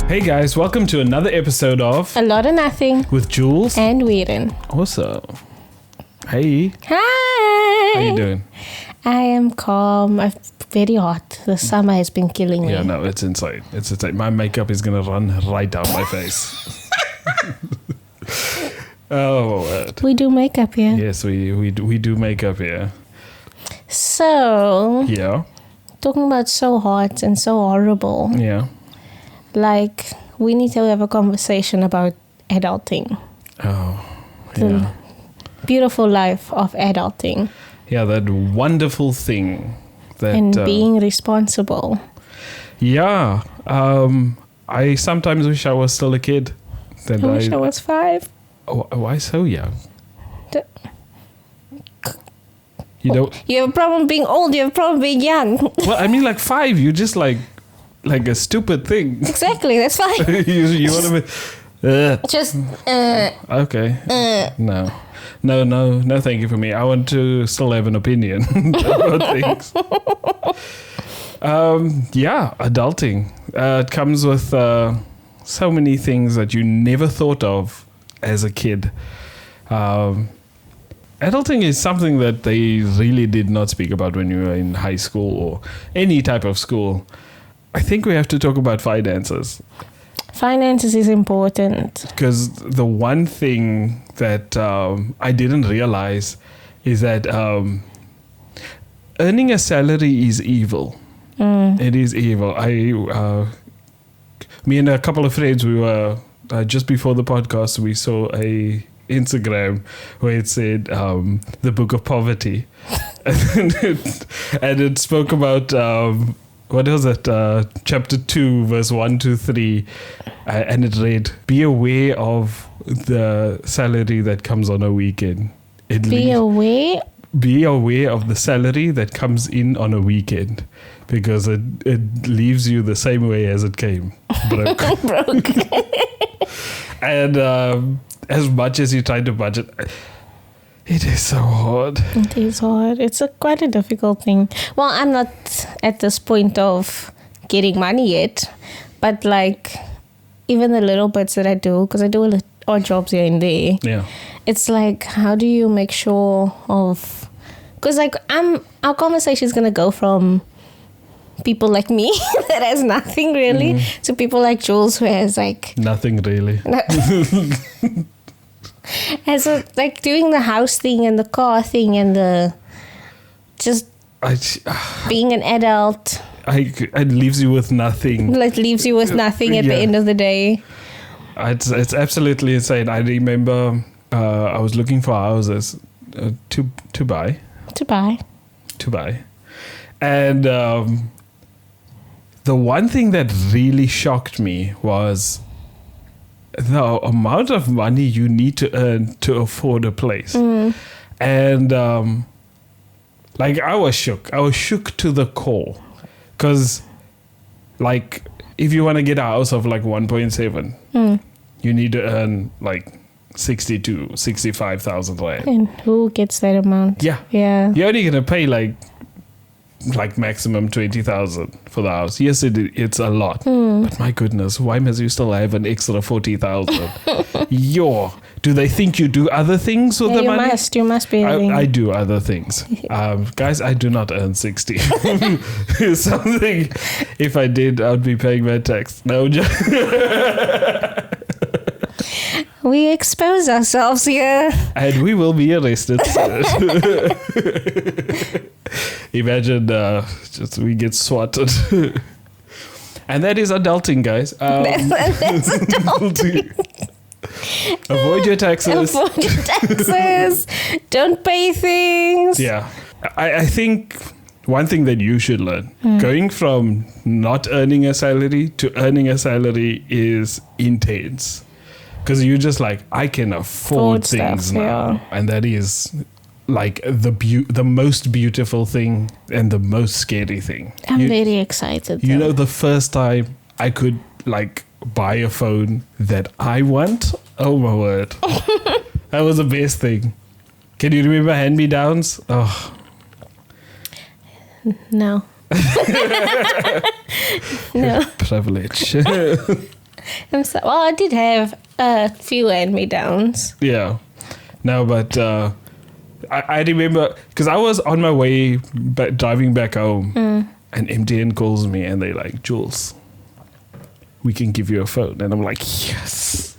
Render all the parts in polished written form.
Hey guys, welcome to another episode of A Lot of Nothing with Jules and Whiren. Also, hey. Hi. How you doing? I am calm. I'm very hot. The summer has been killing me. Yeah, no, it's insane. It's insane. My makeup is gonna run right down my face. Oh, word. We do makeup here. Yes, we do makeup here. So, Yeah, talking about so hot and so horrible, yeah. like, we need to have a conversation about adulting. Oh, The yeah. beautiful life of adulting Yeah, that wonderful thing that and being responsible. Yeah, I sometimes wish I was still a kid. That I wish I was 5. Why so young? The- You don't. You have a problem being old, you have a problem being young. Well, I mean, like 5. You just like a stupid thing. Exactly, that's fine. you want to be. Just, Okay. No. Thank you for me. I want to still have an opinion about things. Yeah, adulting. It comes with so many things that you never thought of as a kid. Adulting is something that they really did not speak about when you were in high school or any type of school. I think we have to talk about finances. finances is important. Because the one thing that I didn't realize is that earning a salary is evil. It is evil. Me and a couple of friends, we were just before the podcast, we saw a Instagram where it said the Book of Poverty, and it spoke about what was it? Chapter 2, verse 1 to 3, and it read, "Be aware of the salary that comes on a weekend." Be aware. Be aware of the salary that comes in on a weekend, because it leaves you the same way as it came, broke. Broke. And as much as you try to budget, it is so hard. It is hard. It's quite a difficult thing. Well, I'm not at this point of getting money yet, but like even the little bits that I do, because I do odd jobs here and there. Yeah. It's like, how do you make sure of? Because like our conversation is gonna go from people like me that has nothing really to people like Jules who has like Nothing really. as a, like doing the house thing and the car thing and the just being an adult. It leaves you with nothing. Like leaves you with nothing at the end of the day. It's absolutely insane. I remember I was looking for houses to buy. And the one thing that really shocked me was the amount of money you need to earn to afford a place. And like I was shook. I was shook to the core. Because like if you want to get a house of like 1.7, you need to earn like 65,000 rand. And who gets that amount? Yeah. You're only going to pay like maximum 20,000 for the house. Yes, it's a lot. But my goodness, why must you still have an extra 40,000? Do they think you do other things with the money? You must be having. I do other things. Guys, I do not earn 60. Something, if I did, I would be paying my tax. No, We expose ourselves here. and we will be arrested. Imagine just we get swatted. And that is adulting, guys. That's adulting. Avoid your taxes. Avoid your taxes. Don't pay things. Yeah. I think one thing that you should learn, going from not earning a salary to earning a salary is intense. Because you're just like, I can afford things stuff, now. yeah. And that is like the most beautiful thing and the most scary thing. I'm very excited. You know, the first time I could like buy a phone that I want, oh my word. That was the best thing. Can you remember hand-me-downs? Oh. No. No. Privilege. Well, I did have a few hand-me-downs. Yeah. No, but I remember because I was on my way driving back home, and MTN calls me and they're like, Jules, we can give you a phone, and I'm like, yes.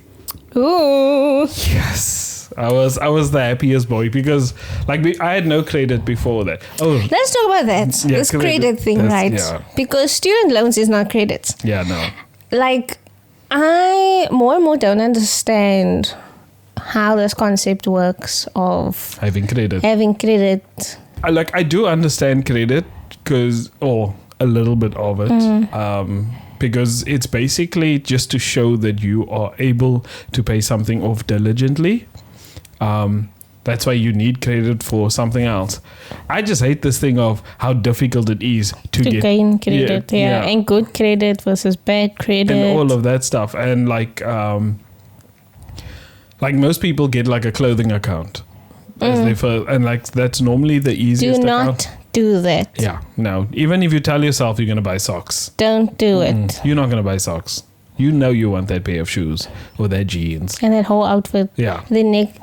Ooh. Yes. I was the happiest boy because I had no credit before that. Oh, let's talk about that. Yeah, this credit thing, right? Yeah. Because student loans is not credit. Yeah, no. Like, I more and more don't understand how this concept works of Having credit. I do understand credit or a little bit of it. Because it's basically just to show that you are able to pay something off diligently. That's why you need credit for something else. I just hate this thing of how difficult it is to gain credit. Yeah, and good credit versus bad credit. And all of that stuff. And like most people get like a clothing account. And like that's normally the easiest account. Do that. Yeah, no. Even if you tell yourself you're going to buy socks. Don't do it. You're not going to buy socks. You know you want that pair of shoes or that jeans. And that whole outfit. Yeah.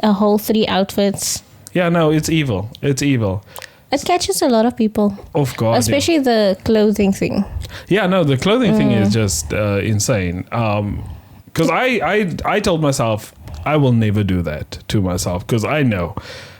A whole 3 outfits. Yeah, no, it's evil. It's evil. It catches a lot of people. Of course. Especially the clothing thing. Yeah, no, the clothing thing is just insane. Because I told myself I will never do that to myself because I know.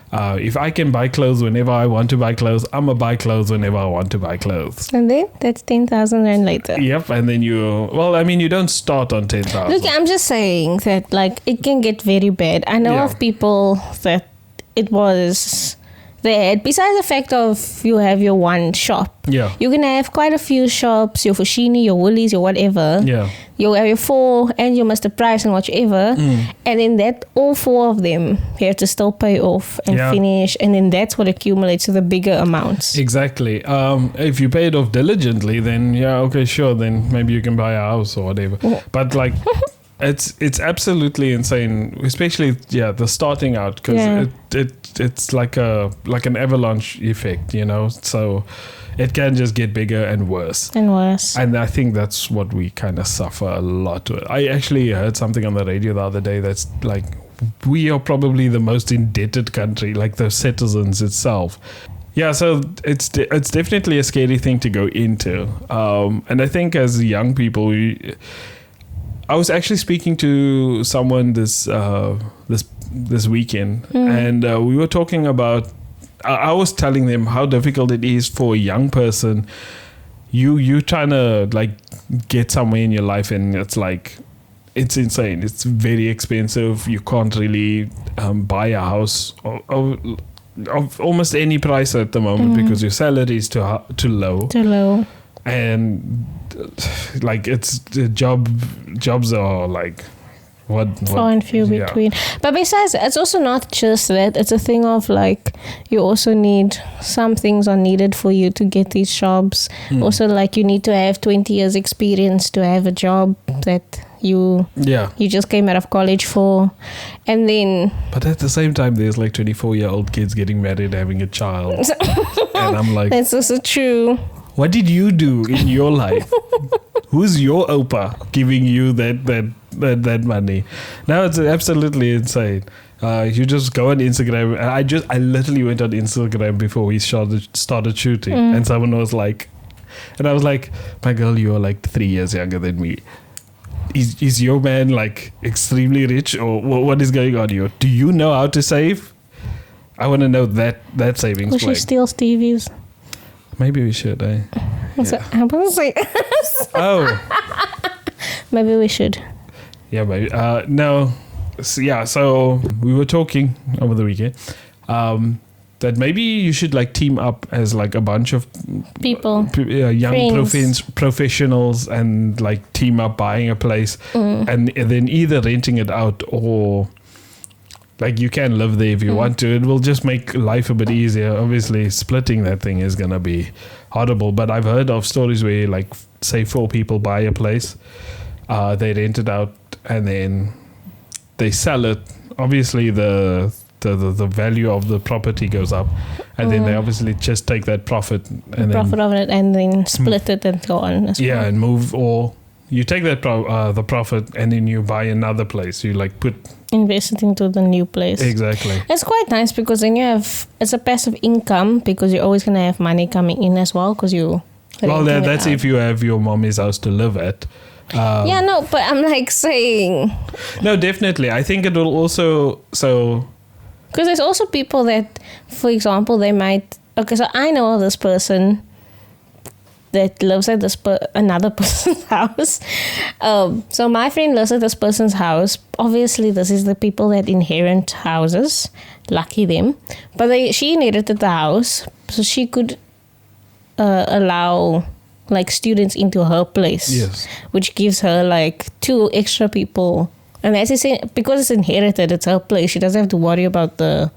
If I can buy clothes whenever I want to buy clothes, I'm going to buy clothes whenever I want to buy clothes. And then that's 10,000 Rand later. Yep. And then you don't start on 10,000. Look, I'm just saying that like it can get very bad. I know of people that it was there. Besides the fact of you have your one shop. Yeah. You can have quite a few shops, your Fushini, your Woolies, your whatever. Yeah. You have your 4 and your Mr. Price and whatever. And then that all 4 of them you have to still pay off and finish. And then that's what accumulates to the bigger amounts. Exactly. If you pay it off diligently, then okay, sure. Then maybe you can buy a house or whatever. But like, it's absolutely insane, especially the starting out because it's like an avalanche effect, so it can just get bigger and worse. And I think that's what we kind of suffer a lot with. I actually heard something on the radio the other day that's like, we are probably the most indebted country, like the citizens itself. Yeah, so it's definitely a scary thing to go into. And I think as young people, I was actually speaking to someone this weekend, and we were talking about. I was telling them how difficult it is for a young person. You trying to like get somewhere in your life, and it's like it's insane. It's very expensive. You can't really buy a house of almost any price at the moment because your salary is too low. Too low. And like it's jobs are like what far and few between. But besides, it's also not just that. It's a thing of like you also need some things are needed for you to get these jobs. Also, like you need to have 20 years experience to have a job that you just came out of college for. And then but at the same time there's like 24-year-old kids getting married, having a child. And I'm like, that's also true. What did you do in your life? Who's your opa giving you that money? Now it's absolutely insane. You just go on Instagram. And I literally went on Instagram before we started shooting, and someone was like, and I was like, my girl, you're like 3 years younger than me. Is your man like extremely rich, or what is going on here? Do you know how to save? I want to know that savings plan. She steals TVs. Maybe we should, eh? I was like, maybe we should. Yeah, maybe. No. So we were talking over the weekend that maybe you should like team up as like a bunch of people, young professionals, and like team up buying a place and then either renting it out or like you can live there if you want to. It will just make life a bit easier. Obviously, splitting that thing is going to be horrible. But I've heard of stories where like say 4 people buy a place, they rent it out and then they sell it. Obviously, the value of the property goes up, and then they obviously just take that profit of it and then split it and go on. And move, or you take that the profit and then you buy another place. You like invest it into the new place. Exactly. It's quite nice because then it's a passive income because you're always gonna have money coming in as well because you. Well, that's if you have your mommy's house to live at. Yeah, no, but I'm like saying. No, definitely. I think it will also because there's also people that, for example, they might. Okay, so I know of this person that lives at another person's house. So my friend lives at this person's house. Obviously, this is the people that inherit houses. Lucky them. But she inherited the house, so she could allow like students into her place. Yes. Which gives her like 2 extra people. And as I say, because it's inherited, it's her place. She doesn't have to worry about the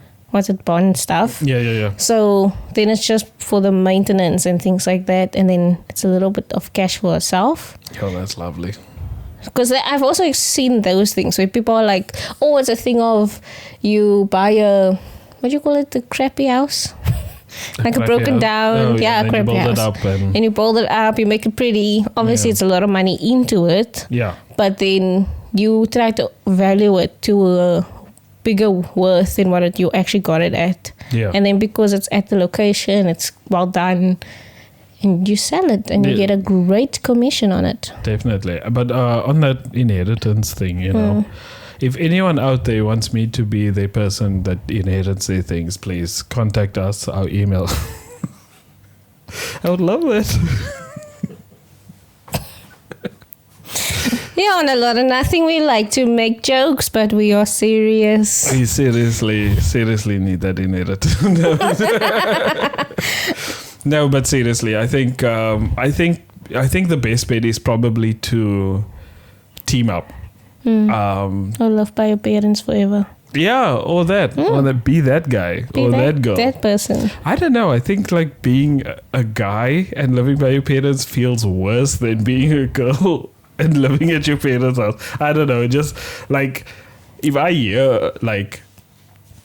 bond stuff. Yeah. So then it's just for the maintenance and things like that, and then it's a little bit of cash for herself. Oh, that's lovely. Because I've also seen those things where people are like, oh, it's a thing of you buy what do you call it, the crappy house? Like a broken down, a crappy house. And you build it up, you make it pretty. Obviously, it's a lot of money into it. Yeah. But then you try to value it to a bigger worth than what you actually got it at. Yeah. And then because it's at the location, it's well done, and you sell it and you get a great commission on it. Definitely. But on that inheritance thing, you know, if anyone out there wants me to be the person that inherits their things, please contact us, our email. I would love that. Yeah, on a lot of nothing. We like to make jokes, but we are serious. We seriously need that inheritance. No, but seriously, I think the best bet is probably to team up. Or loved by your parents forever. Yeah, or that. Or that, be that guy. Or that girl. That person. I don't know. I think like being a guy and living by your parents feels worse than being a girl and living at your parents' house. I don't know. Just like, if I hear, like,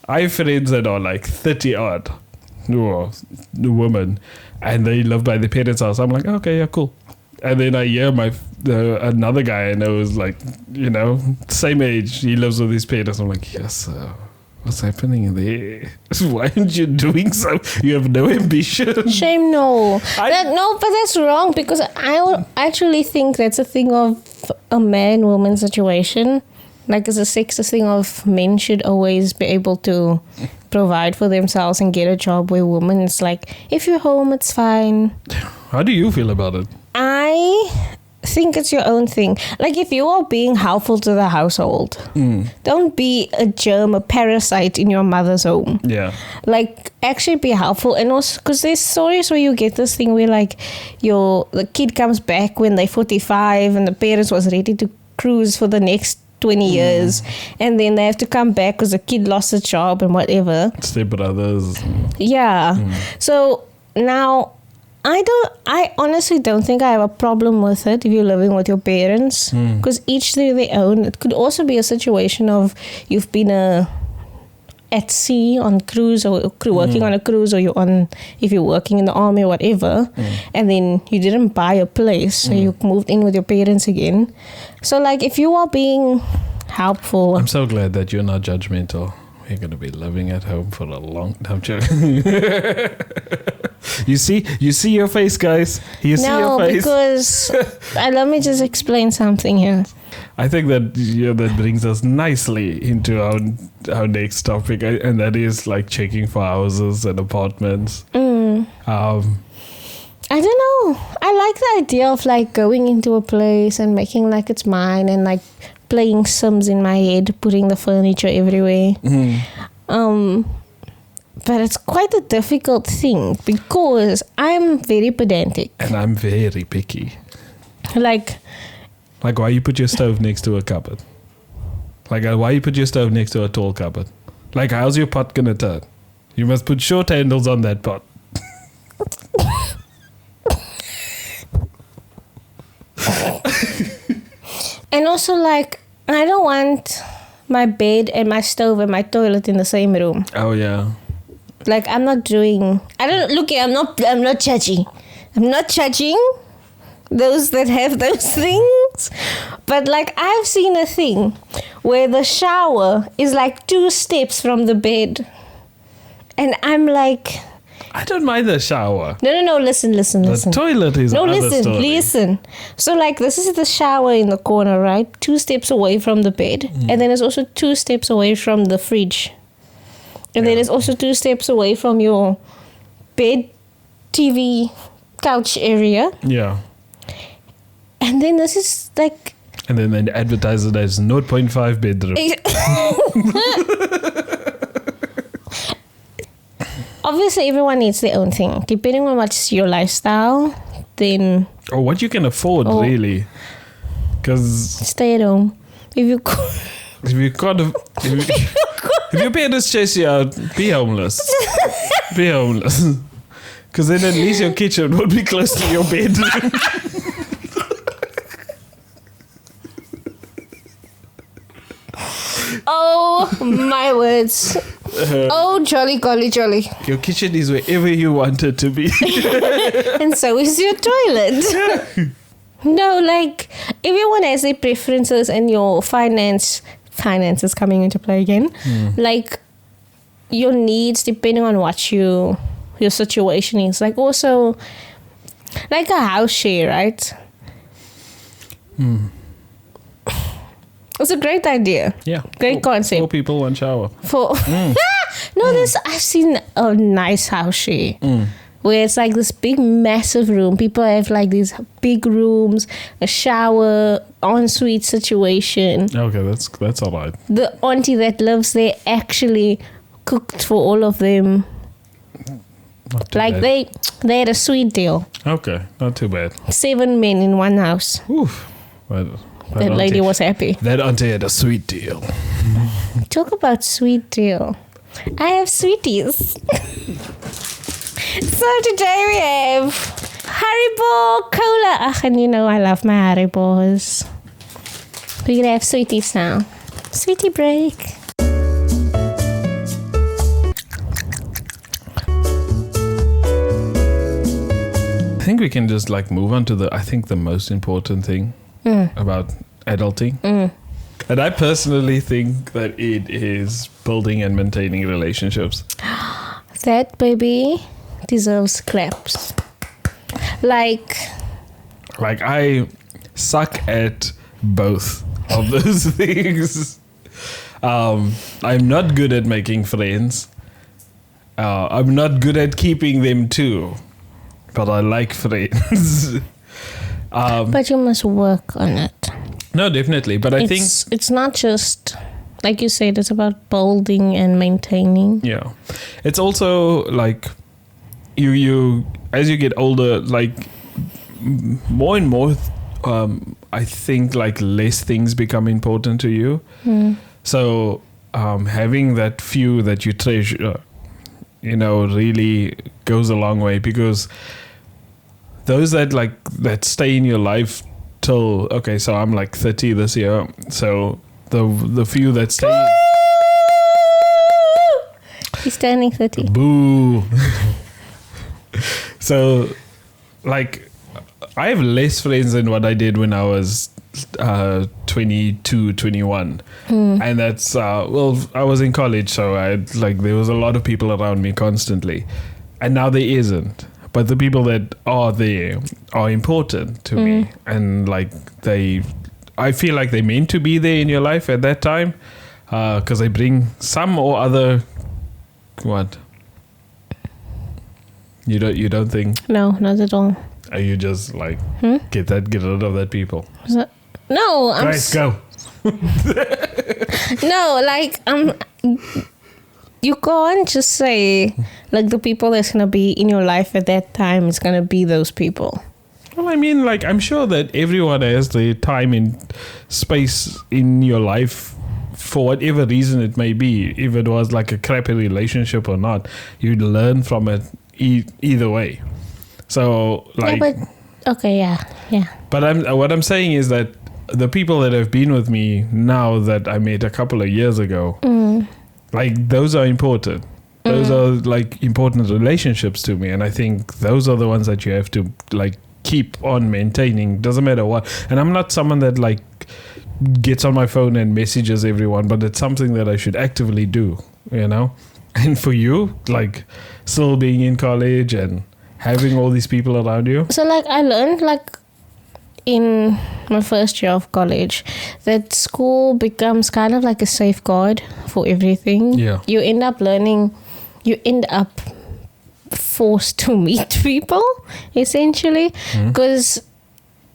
I have friends that are like 30 odd, women, and they live by their parents' house. I'm like, okay, yeah, cool. And then I hear another guy I know is like, you know, same age. He lives with his parents. I'm like, yes, what's happening there? Why aren't you doing so? You have no ambition. Shame, no. But that's wrong because I actually think that's a thing of a man-woman situation. Like it's a sexist thing of men should always be able to provide for themselves and get a job where women, it's like, if you're home, it's fine. How do you feel about it? I think it's your own thing. Like if you are being helpful to the household, don't be a germ, a parasite in your mother's home. Yeah. Like actually be helpful. And also because there's stories where you get this thing where like the kid comes back when they're 45 and the parents was ready to cruise for the next 20 years, and then they have to come back because the kid lost a job and whatever. Step brothers. Yeah. So now I honestly don't think I have a problem with it if you're living with your parents, because each to their own. It could also be a situation of you've been at sea on cruise or working on a cruise, or if you're working in the army or whatever, and then you didn't buy a place, so you moved in with your parents again. So like if you are being helpful, I'm so glad that you're not judgmental. We're going to be living at home for a long time. You see your face, guys. You see your face. No, because let me just explain something here. I think that that brings us nicely into our next topic, and that is like checking for houses and apartments. I don't know. I like the idea of like going into a place and making like it's mine, and like playing Sims in my head, putting the furniture everywhere. But it's quite a difficult thing because I'm very pedantic. And I'm very picky. Like why you put your stove next to a cupboard? Like why you put your stove next to a tall cupboard? Like how's your pot gonna turn? You must put short handles on that pot. And also like I don't want my bed and my stove and my toilet in the same room. Oh yeah. Like I'm not judging. I'm not judging. I'm not judging those that have those things. things. But like I've seen a thing where the shower is like 2 steps from the bed. And I'm like, I don't mind the shower. No, listen. The toilet is another story. Listen. So like this is the shower in the corner, right? 2 steps away from the bed. And then it's also 2 steps away from the fridge. And then it's also 2 steps away from your bed, TV, couch area. Yeah. And then this is like... And then they advertise it as 0.5 bedroom. Obviously, everyone needs their own thing. Depending on what's your lifestyle, then... Or what you can afford, really. Because... Stay at home. If you can't... If your parents chase you out, be homeless. Be homeless. Because then at least your kitchen would be close to your bedroom. Oh, my words. Oh, jolly, golly, jolly. Your kitchen is wherever you want it to be. And so is your toilet. No, like, everyone has their preferences and your finance is coming into play again. Like, your needs, depending on what your situation is. Like, also, like a house share, right? It's a great idea. Yeah. Great concept. 4 people, 1 shower. I've seen a nice house share where it's like this big massive room. People have like these big rooms, a shower, ensuite situation. Okay, that's all right. The auntie that lives there actually cooked for all of them. Not too Like bad. they had a sweet deal. Okay, not too bad. 7 men in one house. Oof. That lady was happy. That auntie had a sweet deal. Talk about sweet deal. I have sweeties. So today we have Haribo Cola. And you know I love my Haribos. We're going to have sweeties now. Sweetie break. I think we can just like move on to the most important thing about adulting. And I personally think that it is building and maintaining relationships. That baby deserves claps. Like I suck at both of those things. I'm not good at making friends. I'm not good at keeping them too. But I like friends. but you must work on it. No, definitely. But I think it's not just, like you said, it's about building and maintaining. Yeah. It's also like you as you get older, like more and more I think like less things become important to you. So having that few that you treasure, really goes a long way, because those that stay in your life till, okay, so I'm like 30 this year, so the few that stay. He's turning 30. Boo. So like I have less friends than what I did when I was 22, 21. And that's I was in college, so there was a lot of people around me constantly, and now there isn't. But the people that are there are important to me, and I feel like they meant to be there in your life at that time, because they bring some or other. What? You don't think? No, not at all. Are you just like get rid of that people? No, Guys, go. No, you can't just say like the people that's gonna be in your life at that time is gonna be those people. Well, I mean, I'm sure that everyone has the time and space in your life for whatever reason it may be. If it was like a crappy relationship or not, you'd learn from it either way. So yeah. But what I'm saying is that the people that have been with me now that I met a couple of years ago, those are important. Those are important relationships to me, and I think those are the ones that you have to keep on maintaining. Doesn't matter what. And I'm not someone that like gets on my phone and messages everyone, but it's something that I should actively do, you know. And for you, like still being in college and having all these people around you. So like I learned like in my first year of college that school becomes kind of like a safeguard for everything. Yeah. You end up forced to meet people essentially because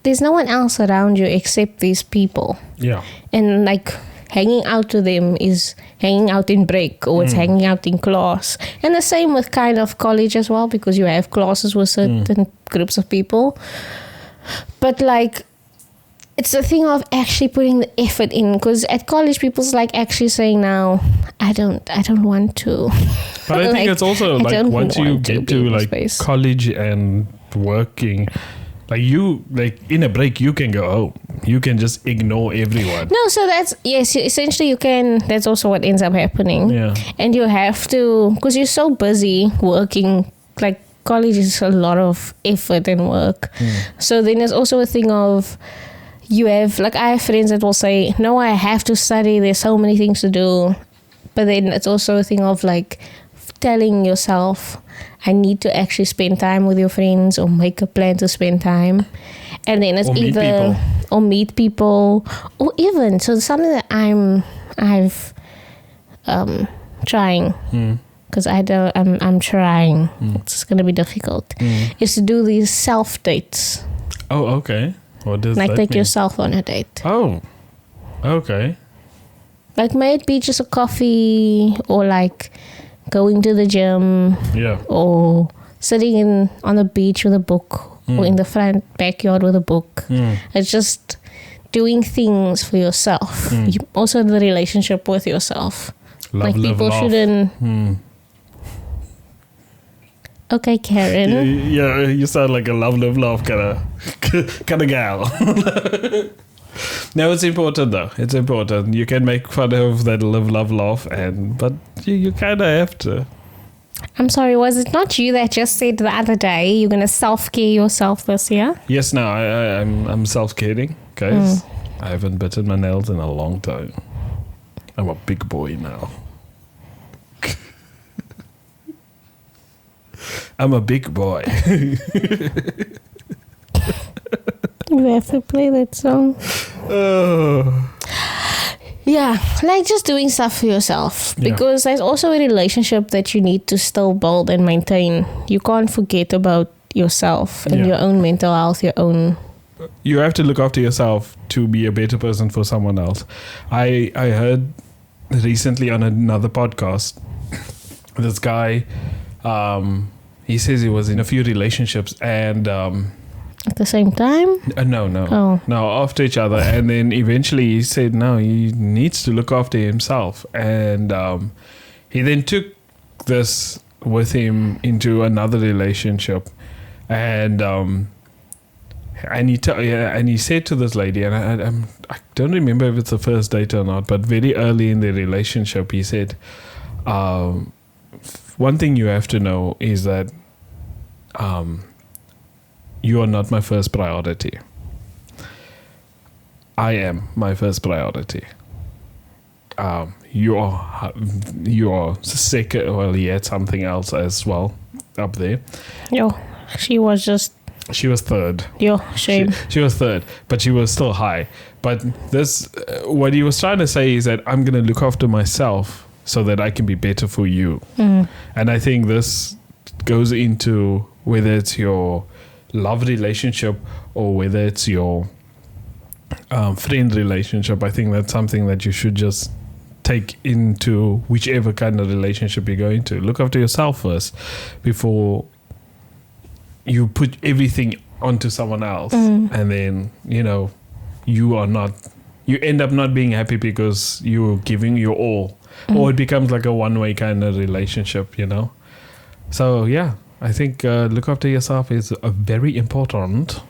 there's no one else around you except these people. Yeah. And like hanging out to them is hanging out in break or it's hanging out in class. And the same with kind of college as well, because you have classes with certain groups of people. But like it's the thing of actually putting the effort in, because at college people's like actually saying now I don't want to. But I like, think it's also like once you get to like space. college and working, like you like in a break you can go home. You can just ignore everyone. No, so that's yes. Essentially, you can. That's also what ends up happening. Yeah. And you have to, because you're so busy working. Like college is a lot of effort and work. So then there's also a thing of you have like I have friends that will say, no, I have to study. There's so many things to do. But then it's also a thing of like telling yourself, I need to actually spend time with your friends or make a plan to spend time. And then it's either or meet people or even so something that I've trying because I'm trying. It's gonna be difficult. Is to do these self dates. Oh, okay. What does like that take mean? yourself on a date. Oh, okay. Like may it be just a coffee or like going to the gym. Yeah. Or sitting on the beach with a book or in the front backyard with a book. It's just doing things for yourself. Also the relationship with yourself. Love, like live, people laugh. shouldn't. Okay, Karen. Yeah, you sound like a love, live, laugh kind of gal. No, it's important though. It's important. You can make fun of that live, love, laugh, but you kind of have to. I'm sorry, was it not you that just said the other day you're going to self-care yourself this year? Yes, no, I'm self-caring, guys. I haven't bitten my nails in a long time. I'm a big boy now. I'm a big boy. We have to play that song. Yeah, like just doing stuff for yourself, because there's also a relationship that you need to still build and maintain. You can't forget about yourself and your own mental health, your own. You have to look after yourself to be a better person for someone else. I heard recently on another podcast, this guy, he says he was in a few relationships and at the same time? No, after each other. And then eventually he said, no, he needs to look after himself. And he then took this with him into another relationship. And he said to this lady, and I don't remember if it's the first date or not, but very early in the relationship, he said, one thing you have to know is that you are not my first priority. I am my first priority. You are second. Well, he had something else as well up there. Yo, she was third. Yo, shame. She was third, but she was still high. But this, what he was trying to say is that I'm going to look after myself so that I can be better for you. And I think this goes into whether it's your love relationship or whether it's your friend relationship. I think that's something that you should just take into whichever kind of relationship you're going to. Look after yourself first before you put everything onto someone else, and then you end up not being happy because you're giving your all, or it becomes like a one-way kind of relationship, So yeah, I think look after yourself is very important.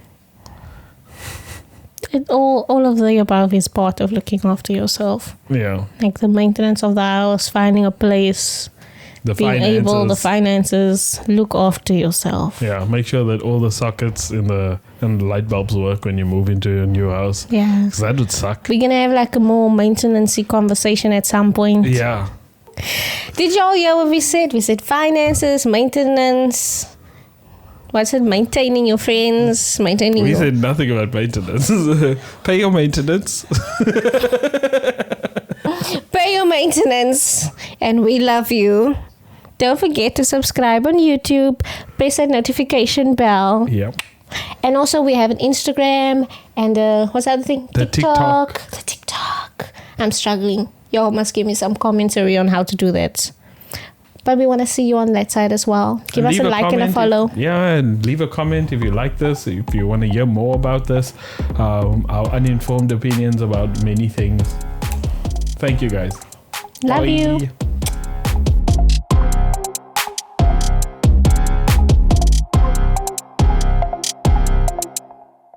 All of the above is part of looking after yourself. Yeah, like the maintenance of the house, finding a place, the finances, look after yourself. Yeah, make sure that all the sockets in the And light bulbs work when you move into a new house. Yeah. 'Cause that would suck. We're going to have like a more maintenance-y conversation at some point. Yeah. Did y'all hear what we said? We said finances, maintenance. What's it? Maintaining your friends, maintaining We your... said nothing about maintenance. Pay your maintenance. Pay your maintenance. And we love you. Don't forget to subscribe on YouTube. Press that notification bell. Yep. And also we have an Instagram and what's the other thing? The TikTok. The TikTok. I'm struggling. Y'all must give me some commentary on how to do that. But we want to see you on that side as well. Give us a like and a follow. And leave a comment if you like this, if you want to hear more about this, our uninformed opinions about many things. Thank you guys. Love Bye. you.